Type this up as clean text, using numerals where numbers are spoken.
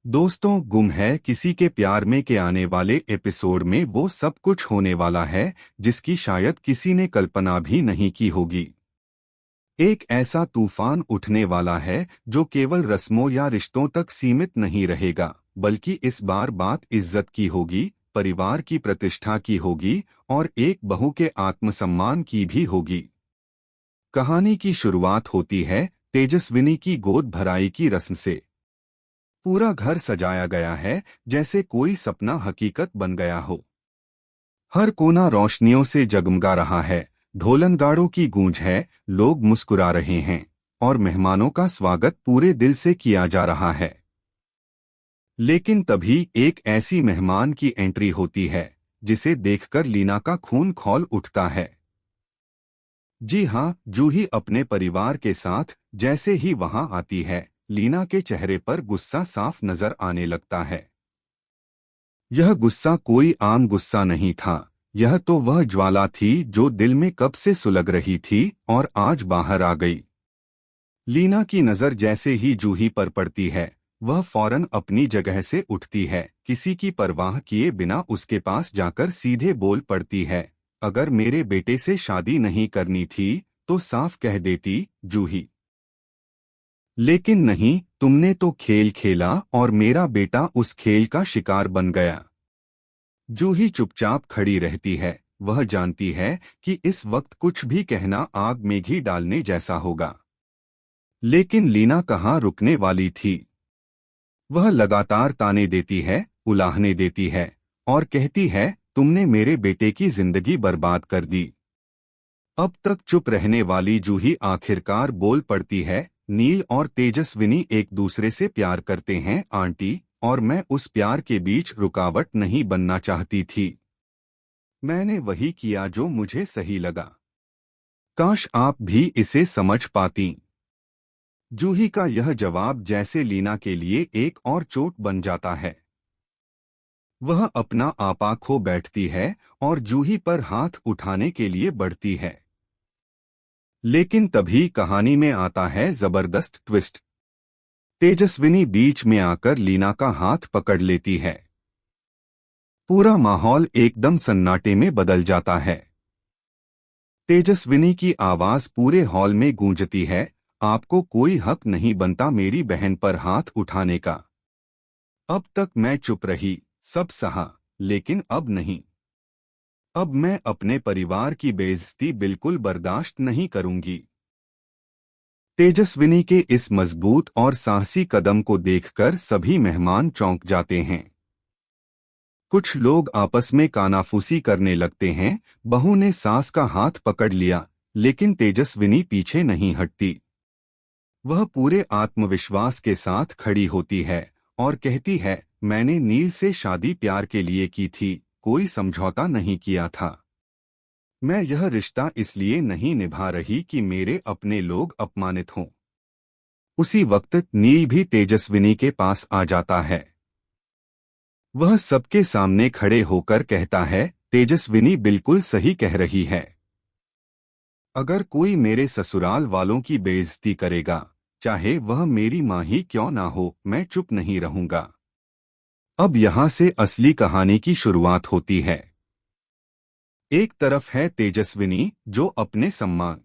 दोस्तों, गुम है किसी के प्यार में के आने वाले एपिसोड में वो सब कुछ होने वाला है जिसकी शायद किसी ने कल्पना भी नहीं की होगी। एक ऐसा तूफान उठने वाला है जो केवल रस्मों या रिश्तों तक सीमित नहीं रहेगा, बल्कि इस बार बात इज्जत की होगी, परिवार की प्रतिष्ठा की होगी और एक बहू के आत्मसम्मान की भी होगी। कहानी की शुरुआत होती है तेजस्विनी की गोद भराई की रस्म से। पूरा घर सजाया गया है जैसे कोई सपना हकीकत बन गया हो। हर कोना रोशनियों से जगमगा रहा है, ढोलनगाड़ों की गूंज है, लोग मुस्कुरा रहे हैं और मेहमानों का स्वागत पूरे दिल से किया जा रहा है। लेकिन तभी एक ऐसी मेहमान की एंट्री होती है जिसे देखकर लीना का खून खौल उठता है। जी हाँ, जूही अपने परिवार के साथ जैसे ही वहां आती है, लीना के चेहरे पर गुस्सा साफ नजर आने लगता है। यह गुस्सा कोई आम गुस्सा नहीं था, यह तो वह ज्वाला थी जो दिल में कब से सुलग रही थी और आज बाहर आ गई। लीना की नजर जैसे ही जूही पर पड़ती है, वह फौरन अपनी जगह से उठती है, किसी की परवाह किए बिना उसके पास जाकर सीधे बोल पड़ती है, अगर मेरे बेटे से शादी नहीं करनी थी तो साफ कह देती, जूही। लेकिन नहीं, तुमने तो खेल खेला और मेरा बेटा उस खेल का शिकार बन गया। जूही चुपचाप खड़ी रहती है, वह जानती है कि इस वक्त कुछ भी कहना आग में घी डालने जैसा होगा। लेकिन लीना कहाँ रुकने वाली थी। वह लगातार ताने देती है, उलाहने देती है और कहती है, तुमने मेरे बेटे की जिंदगी बर्बाद कर दी। अब तक चुप रहने वाली जूही आखिरकार बोल पड़ती है, नील और तेजस्विनी एक दूसरे से प्यार करते हैं आंटी, और मैं उस प्यार के बीच रुकावट नहीं बनना चाहती थी। मैंने वही किया जो मुझे सही लगा। काश आप भी इसे समझ पाती। जूही का यह जवाब जैसे लीना के लिए एक और चोट बन जाता है। वह अपना आपा खो बैठती है और जूही पर हाथ उठाने के लिए बढ़ती है। लेकिन तभी कहानी में आता है जबरदस्त ट्विस्ट। तेजस्विनी बीच में आकर लीना का हाथ पकड़ लेती है। पूरा माहौल एकदम सन्नाटे में बदल जाता है। तेजस्विनी की आवाज पूरे हॉल में गूंजती है, आपको कोई हक नहीं बनता मेरी बहन पर हाथ उठाने का। अब तक मैं चुप रही, सब सहा, लेकिन अब नहीं। अब मैं अपने परिवार की बेइज्जती बिल्कुल बर्दाश्त नहीं करूंगी। तेजस्विनी के इस मजबूत और साहसी कदम को देखकर सभी मेहमान चौंक जाते हैं। कुछ लोग आपस में कानाफूसी करने लगते हैं, बहू ने सास का हाथ पकड़ लिया, लेकिन तेजस्विनी पीछे नहीं हटती। वह पूरे आत्मविश्वास के साथ खड़ी होती है और कहती है, मैंने नील से शादी प्यार के लिए की थी, कोई समझौता नहीं किया था। मैं यह रिश्ता इसलिए नहीं निभा रही कि मेरे अपने लोग अपमानित हों। उसी वक्त नील भी तेजस्विनी के पास आ जाता है। वह सबके सामने खड़े होकर कहता है, तेजस्विनी बिल्कुल सही कह रही है। अगर कोई मेरे ससुराल वालों की बेइज्जती करेगा, चाहे वह मेरी माँ ही क्यों ना हो, मैं चुप नहीं रहूंगा। अब यहाँ से असली कहानी की शुरुआत होती है। एक तरफ है तेजस्विनी जो अपने सम्मान